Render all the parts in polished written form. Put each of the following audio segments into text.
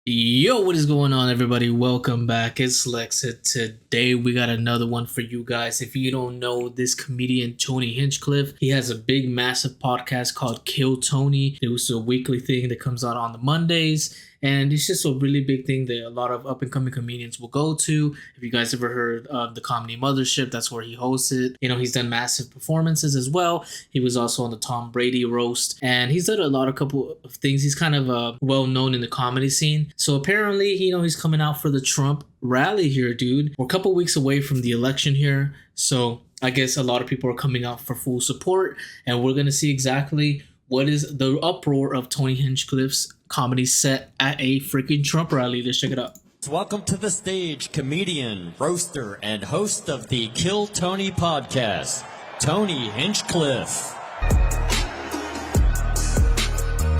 Yo, what is going on, everybody? Welcome back. It's Lex. Today we got another one for you guys. If you don't know this comedian, Tony Hinchcliffe, he has a big, massive podcast called Kill Tony. It was a weekly thing that comes out on the Mondays. And it's just a really big thing that a lot of up-and-coming comedians will go to. If you guys ever heard of the Comedy Mothership, that's where he hosts it. You know, he's done massive performances as well. He was also on the Tom Brady roast. And he's done a couple of things. He's kind of well-known in the comedy scene. So apparently, you know, he's coming out for the Trump rally here, dude. We're a couple weeks away from the election here. So I guess a lot of people are coming out for full support. And we're going to see exactly what is the uproar of Tony Hinchcliffe's comedy set at a freaking Trump rally. Let's check it out. Welcome to the stage, comedian, roaster, and host of the Kill Tony podcast, Tony Hinchcliffe.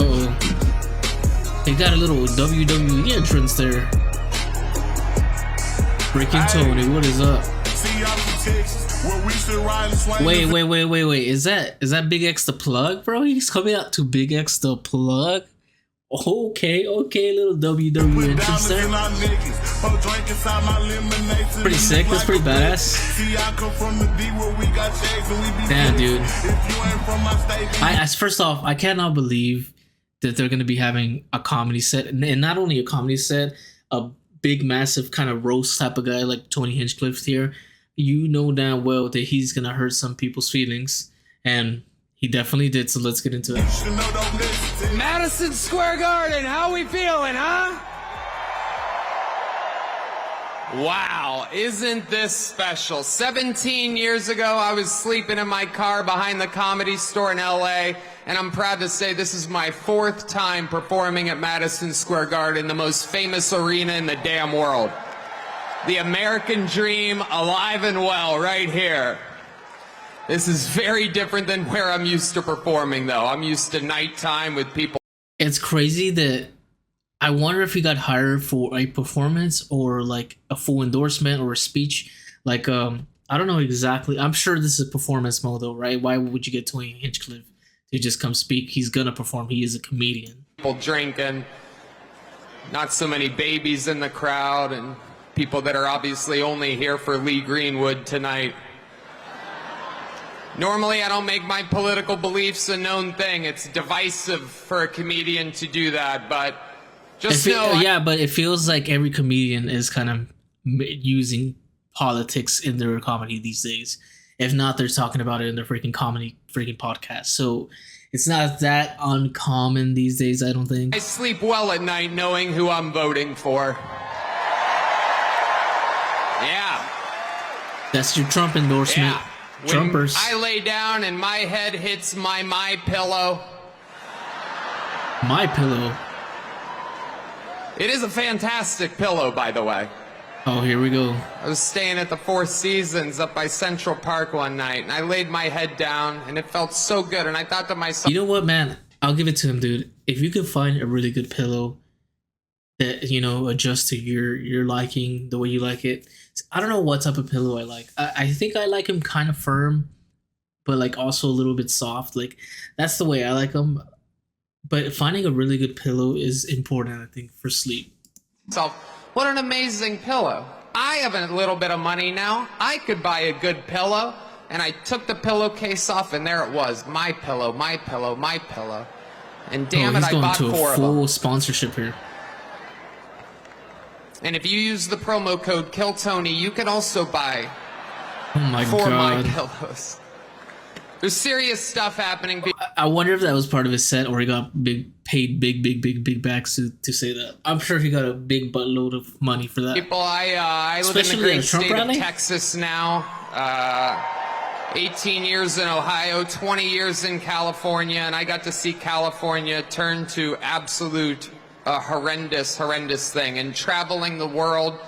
Uh-oh. They got a little WWE entrance there. Freaking Tony, what is up? Wait. Is that Big X the Plug, bro? He's coming out to Big X the Plug. Okay, little WWE entrance there. Pretty sick, that's pretty badass. Damn, dude. First off, I cannot believe that they're gonna be having a comedy set, and not only a comedy set, a big, massive kind of roast type of guy like Tony Hinchcliffe here. You know damn well that he's gonna hurt some people's feelings, and he definitely did. So let's get into it. Madison Square Garden, how we feeling, huh? Wow, isn't this special? 17 years ago, I was sleeping in my car behind the Comedy Store in LA, and I'm proud to say this is my 4th time performing at Madison Square Garden, the most famous arena in the damn world. The American dream alive and well right here. This is very different than where I'm used to performing, though. I'm used to nighttime with people. It's crazy that I wonder if he got hired for a performance or like a full endorsement or a speech. Like, I don't know exactly. I'm sure this is performance mode, though, right? Why would you get Tony Hinchcliffe to just come speak? He's gonna perform. He is a comedian. People drinking, not so many babies in the crowd, and people that are obviously only here for Lee Greenwood tonight. Normally, I don't make my political beliefs a known thing. It's divisive for a comedian to do that, but just know... Yeah, but it feels like every comedian is kind of using politics in their comedy these days. If not, they're talking about it in their freaking podcast. So it's not that uncommon these days, I don't think. I sleep well at night knowing who I'm voting for. Yeah. That's your Trump endorsement. Yeah. Trumpers. When I lay down and my head hits my pillow. My pillow. It is a fantastic pillow, by the way. Oh, here we go. I was staying at the Four Seasons up by Central Park one night, and I laid my head down, and it felt so good, and I thought to myself... You know what, man? I'll give it to him, dude. If you can find a really good pillow that, you know, adjusts to your liking, the way you like it. I don't know what type of pillow I like. I think I like him kind of firm, but like also a little bit soft. Like that's the way I like them. But finding a really good pillow is important, I think, for sleep. So, what an amazing pillow. I have a little bit of money now. I could buy a good pillow. And I took the pillowcase off, and there it was. My pillow, my pillow, my pillow. And damn it, I bought 4 of them. He's going to a full sponsorship here. And if you use the promo code KillTony, you can also buy 4 my pillows. There's serious stuff happening. I wonder if that was part of his set, or he got paid big bags to say that. I'm sure he got a big buttload of money for that. People, I live in the great state of Texas now. 18 years in Ohio, 20 years in California, and I got to see California turn to absolute horrendous thing. And traveling the world,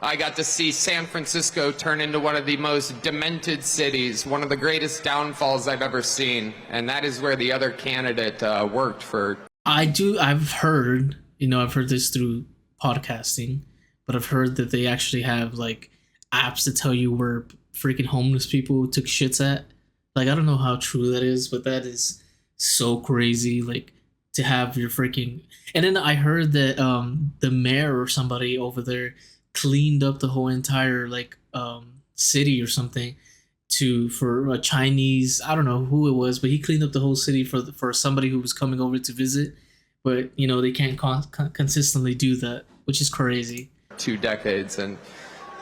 I got to see San Francisco turn into one of the most demented cities, one of the greatest downfalls I've ever seen. And that is where the other candidate worked for. I've heard this through podcasting, but I've heard that they actually have like apps to tell you where freaking homeless people took shits at. Like, I don't know how true that is, but that is so crazy. Like, to have your freaking. And then I heard that the mayor or somebody over there cleaned up the whole entire like city or something for a Chinese. I don't know who it was, but he cleaned up the whole city for somebody who was coming over to visit. But you know they can't consistently do that, which is crazy. 2 decades, and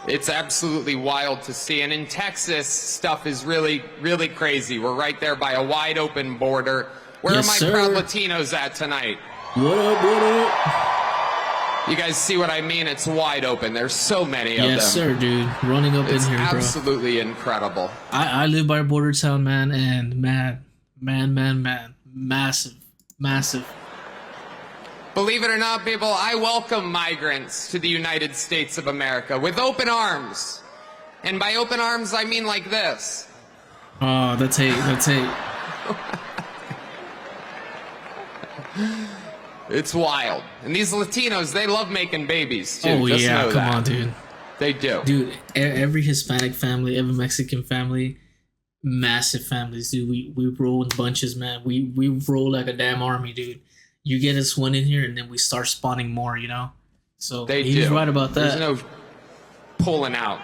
it's absolutely wild to see. And in Texas, stuff is really, really crazy. We're right there by a wide open border. Where Yes, are my sir. proud Latinos at tonight? What up? What up? You guys see what I mean? It's wide open. There's so many of them. Yes, sir, dude. Running up It's in here, bro. absolutely incredible. I live by a border town, man, and man, massive. Believe it or not, people, I welcome migrants to the United States of America with open arms. And by open arms, I mean like this. Oh, that's hate. It's wild. And these Latinos, they love making babies, too. Oh, Just yeah, know come that. on, dude. They do. Dude, every Hispanic family, every Mexican family, massive families, dude. We roll in bunches, man. We roll like a damn army, dude. You get us one in here, and then we start spawning more, you know? So They he's do. right about that. There's no pulling out.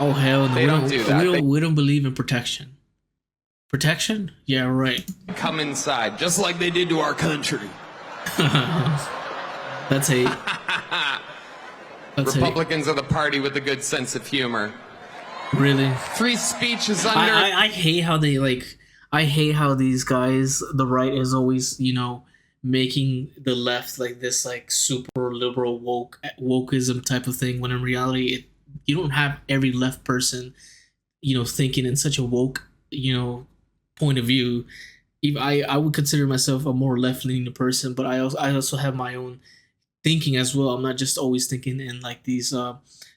Oh, hell no. They don't do that. We don't believe in protection. Protection? Yeah, right. Come inside, just like they did to our country. That's hate. That's hate. Republicans are the party with a good sense of humor. Really? Free speech is under... I hate how they I hate how these guys, the right is always, you know, making the left like this like super liberal wokeism type of thing, when in reality you don't have every left person, you know, thinking in such a woke, you know, point of view. Even I would consider myself a more left leaning person, but I also have my own thinking as well. I'm not just always thinking in like these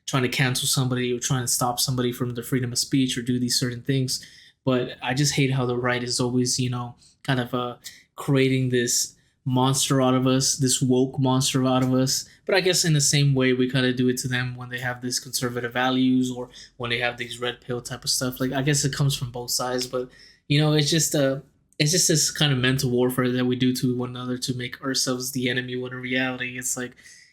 trying to cancel somebody or trying to stop somebody from their freedom of speech or do these certain things. But I just hate how the right is always, you know, kind of creating this monster out of us, this woke monster out of us. But I guess in the same way we kind of do it to them when they have this conservative values or when they have these red pill type of stuff. Like, I guess it comes from both sides, but you know, it's just this kind of mental warfare that we do to one another to make ourselves the enemy, when in reality it's like,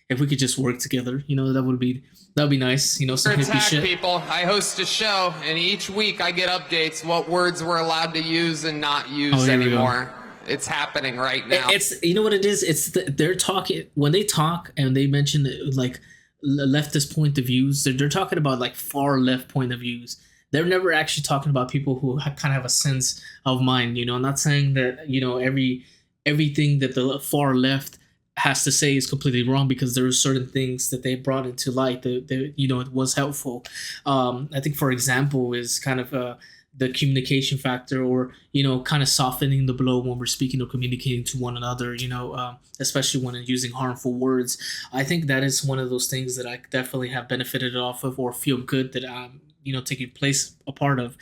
if we could just work together, you know, that would be nice, you know, some hippie Attack shit. people. I host a show, and each week I get updates what words we're allowed to use and not use here we go. anymore. It's happening right now. It's, you know what it is? It's they're talking, when they talk and they mention like leftist point of views, they're talking about like far left point of views. They're never actually talking about people who kind of have a sense of mind. You know, I'm not saying that, you know, everything that the far left has to say is completely wrong, because there are certain things that they brought into light that you know, it was helpful. I think, for example, is kind of the communication factor, or, you know, kind of softening the blow when we're speaking or communicating to one another, you know, especially when using harmful words. I think that is one of those things that I definitely have benefited off of, or feel good that I'm, you know, taking place a part of.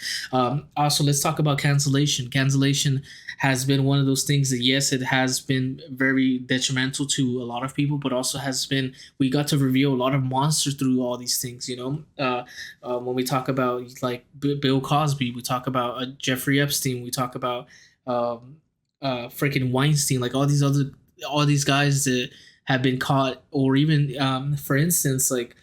Also, let's talk about cancellation. Cancellation has been one of those things that, yes, it has been very detrimental to a lot of people, but also we got to reveal a lot of monsters through all these things, you know. When we talk about like Bill Cosby, we talk about Jeffrey Epstein, we talk about freaking Weinstein, like all these guys that have been caught, or even for instance, like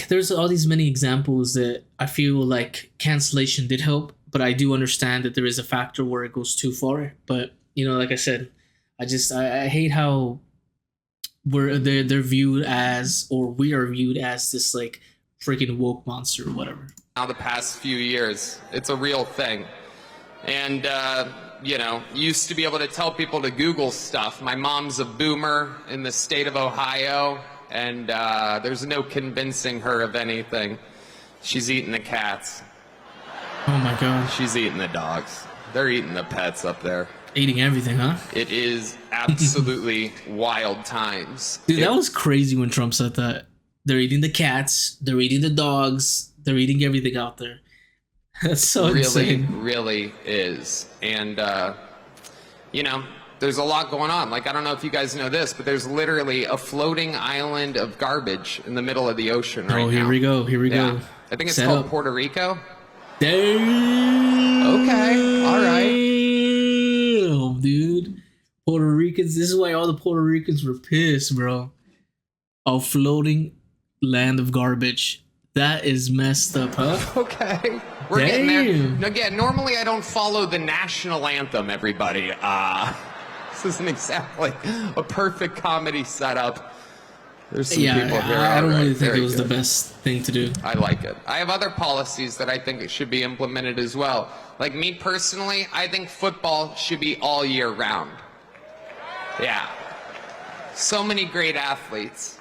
there's all these many examples that I feel like cancellation did help, but I do understand that there is a factor where it goes too far. But, you know, like I said, I hate how they're viewed as, or we are viewed as, this like freaking woke monster or whatever. Now the past few years, it's a real thing. And, you know, used to be able to tell people to Google stuff. My mom's a boomer in the state of Ohio, and there's no convincing her of anything. She's eating the cats. Oh my god. She's eating the dogs. They're eating the pets up there. Eating everything, huh? It is absolutely wild times. Dude, that was crazy when Trump said that. They're eating the cats, they're eating the dogs, they're eating everything out there. That's so insane. Really is. And, you know, there's a lot going on. Like, I don't know if you guys know this, but there's literally a floating island of garbage in the middle of the ocean right now. Oh, here we go. Yeah. I think it's Set called up. Puerto Rico. Damn. Okay, all right. Dude. Ricans. This is why all the Puerto Ricans were pissed, bro. A floating land of garbage. That is messed up, huh? Okay. We're getting there. Again, normally I don't follow the national anthem, everybody. This isn't exactly a perfect comedy setup. There's some people here. I don't really think it was the best thing to do. I like it. I have other policies that I think it should be implemented as well. Like me personally, I think football should be all year round. Yeah. So many great athletes.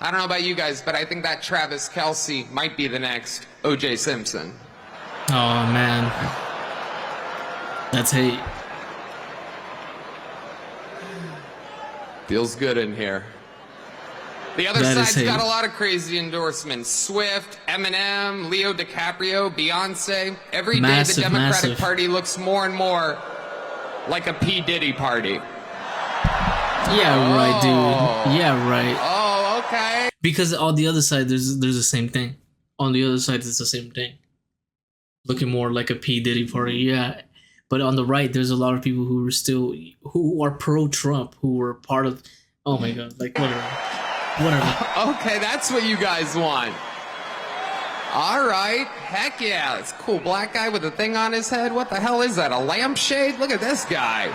I don't know about you guys, but I think that Travis Kelce might be the next O.J. Simpson. Oh, man. That's hate. Feels good in here. The other side's got a lot of crazy endorsements. Swift, Eminem, Leo DiCaprio, Beyonce. Every day the Democratic Party looks more and more like a P. Diddy party. Yeah, right, dude. Yeah, right. Oh, okay. Because on the other side, there's the same thing. On the other side, it's the same thing. Looking more like a P. Diddy party, yeah. But on the right, there's a lot of people who are pro-Trump, who were part of, oh my God, like whatever. Okay, that's what you guys want. All right, heck yeah, it's a cool black guy with a thing on his head. What the hell is that, a lampshade? Look at this guy.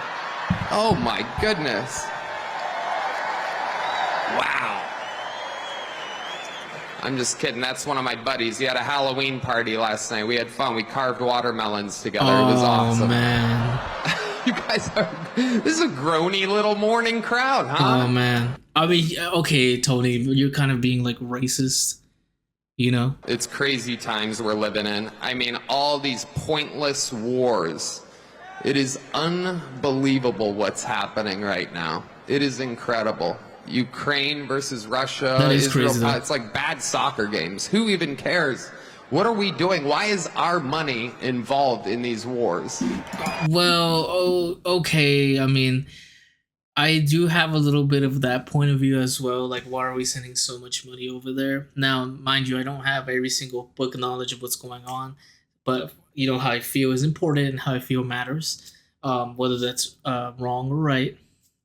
Oh my goodness. Wow. I'm just kidding, that's one of my buddies. He had a Halloween party last night. We had fun, we carved watermelons together. It was awesome. Oh man. You guys are, this is a groany little morning crowd, huh? Oh man. I mean, okay, Tony, you're kind of being like racist, you know? It's crazy times we're living in. I mean, all these pointless wars. It is unbelievable what's happening right now. It is incredible. Ukraine versus Russia. That is Israel, crazy, though. it's like bad soccer games. Who even cares? What are we doing? Why is our money involved in these wars? Well, okay. I mean, I do have a little bit of that point of view as well. Like, why are we sending so much money over there? Now, mind you, I don't have every single book of knowledge of what's going on, but you know how I feel is important and how I feel matters, whether that's wrong or right.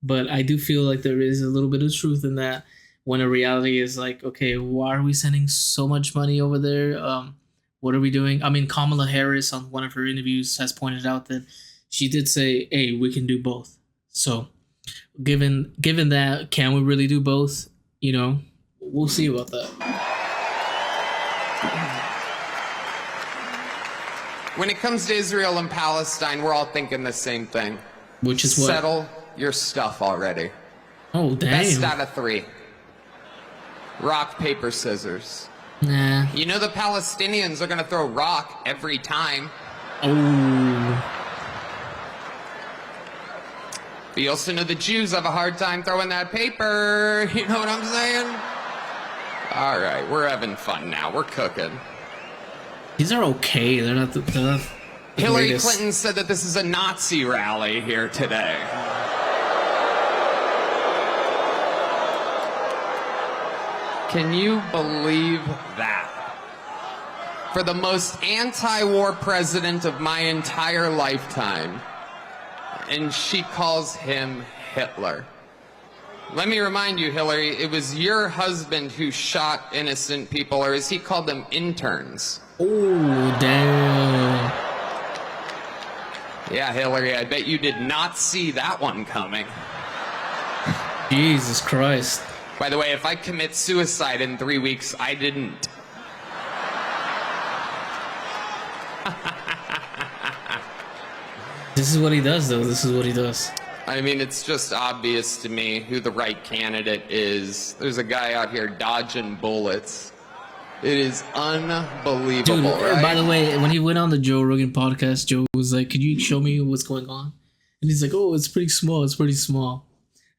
But I do feel like there is a little bit of truth in that. When a reality is like, okay, why are we sending so much money over there? What are we doing? I mean, Kamala Harris on one of her interviews has pointed out that she did say, hey, we can do both. So given that, can we really do both? You know, we'll see about that. When it comes to Israel and Palestine, we're all thinking the same thing. Which is what? Settle your stuff already. Oh, damn. Best out of 3. Rock, paper, scissors. Nah. You know the Palestinians are going to throw rock every time. Oh. But you also know the Jews have a hard time throwing that paper. You know what I'm saying? All right, we're having fun now. We're cooking. These are okay. They're not the Hillary greatest. Clinton said that this is a Nazi rally here today. Can you believe that? For the most anti-war president of my entire lifetime, and she calls him Hitler. Let me remind you, Hillary, it was your husband who shot innocent people, or as he called them, interns. Oh, damn. Yeah, Hillary, I bet you did not see that one coming. Jesus Christ. By the way, if I commit suicide in 3 weeks, I didn't. This is what he does, though. This is what he does. I mean, it's just obvious to me who the right candidate is. There's a guy out here dodging bullets. It is unbelievable, Dude, right? by the way, when he went on the Joe Rogan podcast, Joe was like, could you show me what's going on? And he's like, oh, it's pretty small. It's pretty small.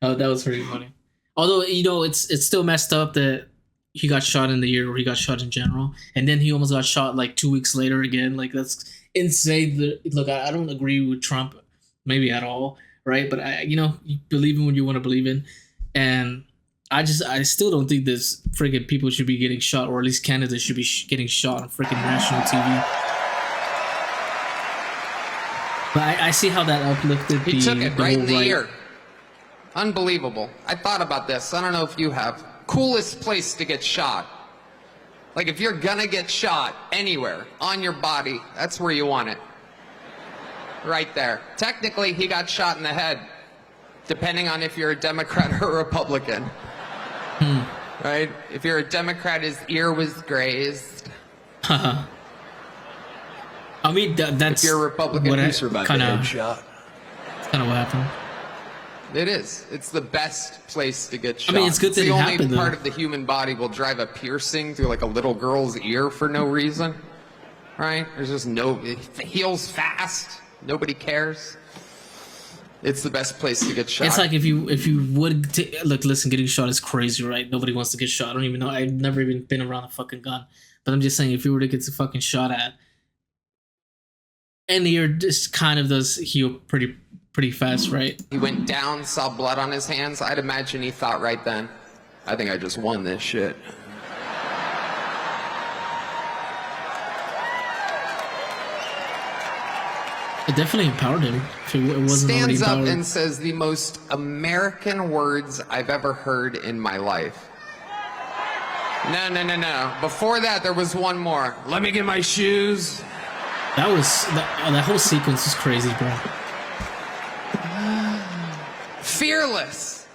Oh, that was pretty funny. Although, you know, it's still messed up that he got shot in the year where he got shot in general. And then he almost got shot like 2 weeks later again. Like, that's insane. Look, I don't agree with Trump, maybe at all, right? But, you believe in what you want to believe in. And I still don't think this freaking people should be getting shot, or at least candidates should be getting shot on freaking national TV. But I see how that uplifted He took it right in the ear. Unbelievable. I thought about this. I don't know if you have. Coolest place to get shot. Like if you're gonna get shot anywhere on your body, that's where you want it. Right there. Technically, he got shot in the head, depending on if you're a Democrat or a Republican. Right? If you're a Democrat, his ear was grazed. I mean, that's If you're a Republican, what you survived a headshot. That's kind of what happened. It is. It's the best place to get shot. I mean, it's good that it happened, the only though. part of the human body will drive a piercing through like a little girl's ear for no reason. Right? There's just it heals fast. Nobody cares. It's the best place to get shot. It's like if you would look, listen, getting shot is crazy, right? Nobody wants to get shot. I don't even know. I've never even been around a fucking gun. But I'm just saying, if you were to get fucking shot at, and the ear just kind of does heal pretty fast, right? He went down, saw blood on his hands. I'd imagine he thought right then, I think I just won this shit. It definitely empowered him. If it wasn't already Stands up empowered. and says the most American words I've ever heard in my life. No. Before that, there was one more. Let me get my shoes. That whole sequence is crazy, bro. Fearless.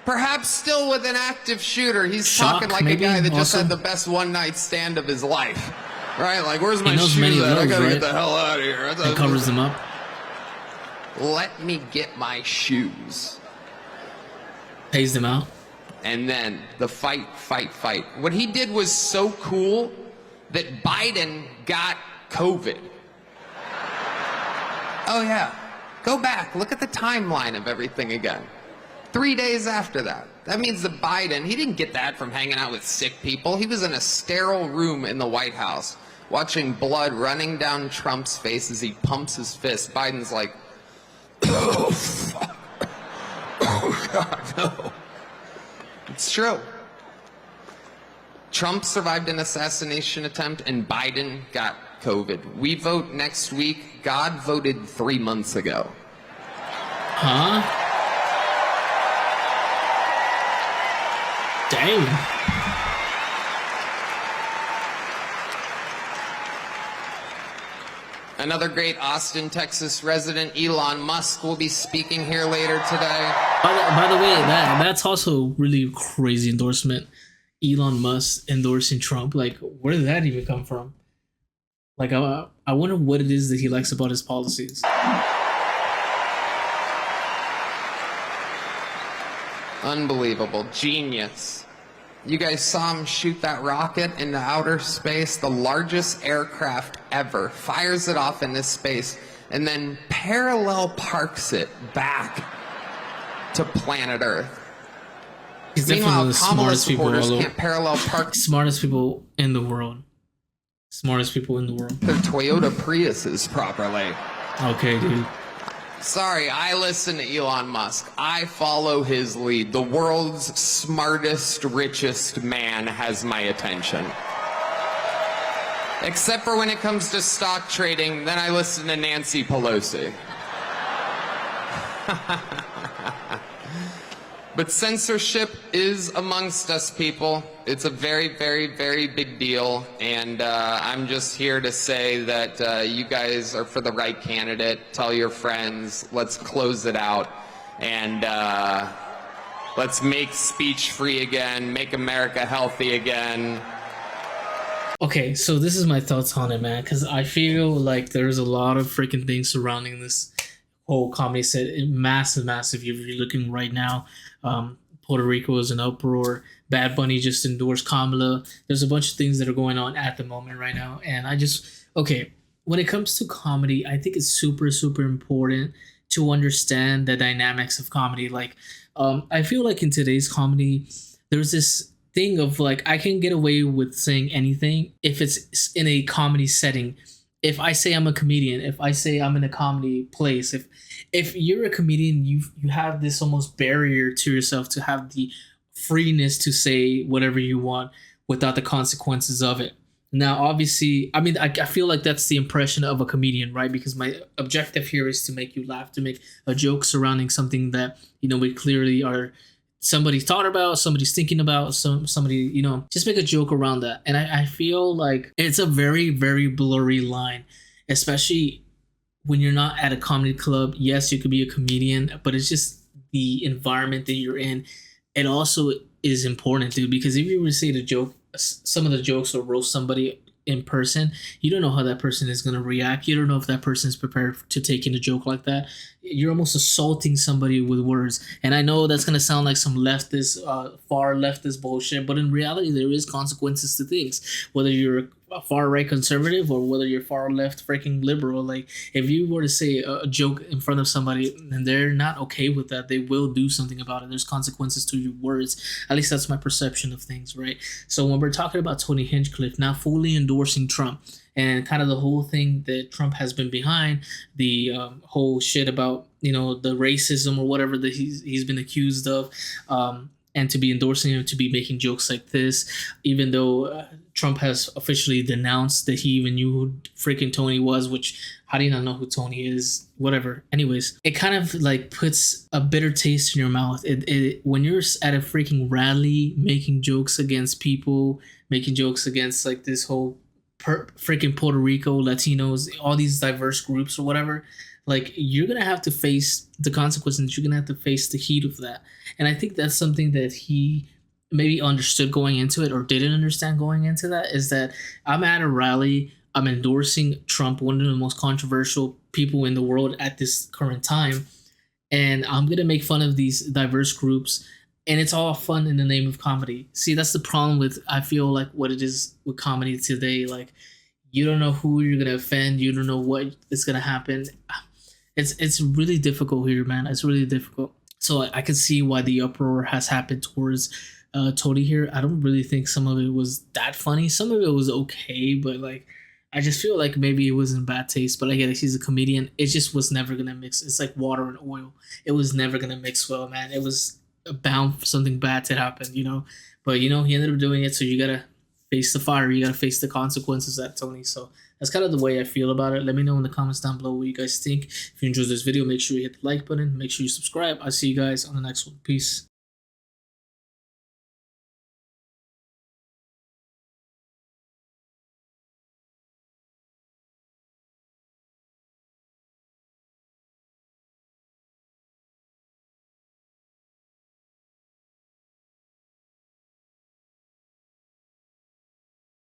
Perhaps still with an active shooter. He's Shock, talking like maybe, a guy that just also. had the best one-night stand of his life. Right? Like, where's my knows many shoes of at? I those, gotta right? get the hell out of here. It covers them up. Let me get my shoes. Pays them out. And then the fight. What he did was so cool that Biden got COVID. Oh, yeah. Go back. Look at the timeline of everything again. 3 days after that. That means that Biden, he didn't get that from hanging out with sick people. He was in a sterile room in the White House watching blood running down Trump's face as he pumps his fist. Biden's like, oh, fuck. Oh, God, no. It's true. Trump survived an assassination attempt and Biden got COVID. We vote next week. God voted 3 months ago. Huh? Dang. Another great Austin, Texas resident, Elon Musk, will be speaking here later today. By the way, that's also really crazy endorsement. Elon Musk endorsing Trump. Like, where did that even come from? Like, I wonder what it is that he likes about his policies. Unbelievable. Genius. You guys saw him shoot that rocket into outer space, the largest aircraft ever, fires it off into space, and then parallel parks it back to planet Earth. He's definitely one of the Kamala smartest people supporters all over. can't parallel park Smartest people in the world. Smartest people in the world. their Toyota Priuses properly. Okay, dude. Sorry, I listen to Elon Musk. I follow his lead. The world's smartest, richest man has my attention. Except for when it comes to stock trading, then I listen to Nancy Pelosi. But censorship is amongst us, people. It's a very, very, very big deal. And I'm just here to say that you guys are for the right candidate. Tell your friends. Let's close it out. And let's make speech free again. Make America healthy again. Okay, so this is my thoughts on it, man. Because I feel like there's a lot of freaking things surrounding this whole comedy set. Massive. If you're looking right now, Puerto Rico is in uproar. Bad Bunny just endorsed Kamala. There's a bunch of things that are going on at the moment right now. And when it comes to comedy, I think it's super, super important to understand the dynamics of comedy. Like, I feel like in today's comedy, there's this thing of like, I can get away with saying anything if it's in a comedy setting. If I say I'm a comedian, if I say I'm in a comedy place, if you're a comedian, you have this almost barrier to yourself to have the freeness to say whatever you want without the consequences of it. Now, obviously, I mean, I feel like that's the impression of a comedian, right? Because my objective here is to make you laugh, to make a joke surrounding something that, we clearly are somebody's thought about, somebody's thinking about, somebody, just make a joke around that. And I feel like it's a very, very blurry line, especially when you're not at a comedy club. Yes, you could be a comedian, but it's just the environment that you're in. It also is important, dude, because if you were to say the joke, some of the jokes or roast somebody in person, you don't know how that person is going to react. You don't know if that person is prepared to take in a joke like that. You're almost assaulting somebody with words. And I know that's going to sound like some leftist, far leftist bullshit, but in reality, there is consequences to things. Whether you're a far right conservative or whether you're far left freaking liberal, like if you were to say a joke in front of somebody and they're not okay with that, they will do something about it. There's consequences to your words. At least that's my perception of things, right? So when we're talking about Tony Hinchcliffe now fully endorsing Trump and kind of the whole thing that Trump has been behind, the whole shit about the racism or whatever that he's been accused of, and to be endorsing him, to be making jokes like this, even though Trump has officially denounced that he even knew who freaking Tony was, which how do you not know who Tony is? Whatever. Anyways, it kind of like puts a bitter taste in your mouth. When you're at a freaking rally making jokes against people, making jokes against like this whole freaking Puerto Rico, Latinos, all these diverse groups or whatever, like you're gonna have to face the consequences. You're gonna have to face the heat of that. And I think that's something that he maybe understood going into it or didn't understand going into that, is that I'm at a rally, I'm endorsing Trump, one of the most controversial people in the world at this current time, and I'm gonna make fun of these diverse groups, and it's all fun in the name of comedy. See, that's the problem with, I feel like, what it is with comedy today. Like, you don't know who you're gonna offend, you don't know what is gonna happen. It's really difficult here, man. It's really difficult. So I can see why the uproar has happened towards Tony here. I don't really think some of it was that funny. Some of it was okay, but like I just feel like maybe it was in bad taste. But I get it, he's a comedian. It just was never gonna mix. It's like water and oil. It was never gonna mix well, man. It was bound for something bad to happen. But he ended up doing it. So you gotta face the fire. You gotta face the consequences of that, Tony. So that's kind of the way I feel about it. Let me know in the comments down below what you guys think. If you enjoyed this video, make sure you hit the like button. Make sure you subscribe. I'll see you guys on the next one. Peace.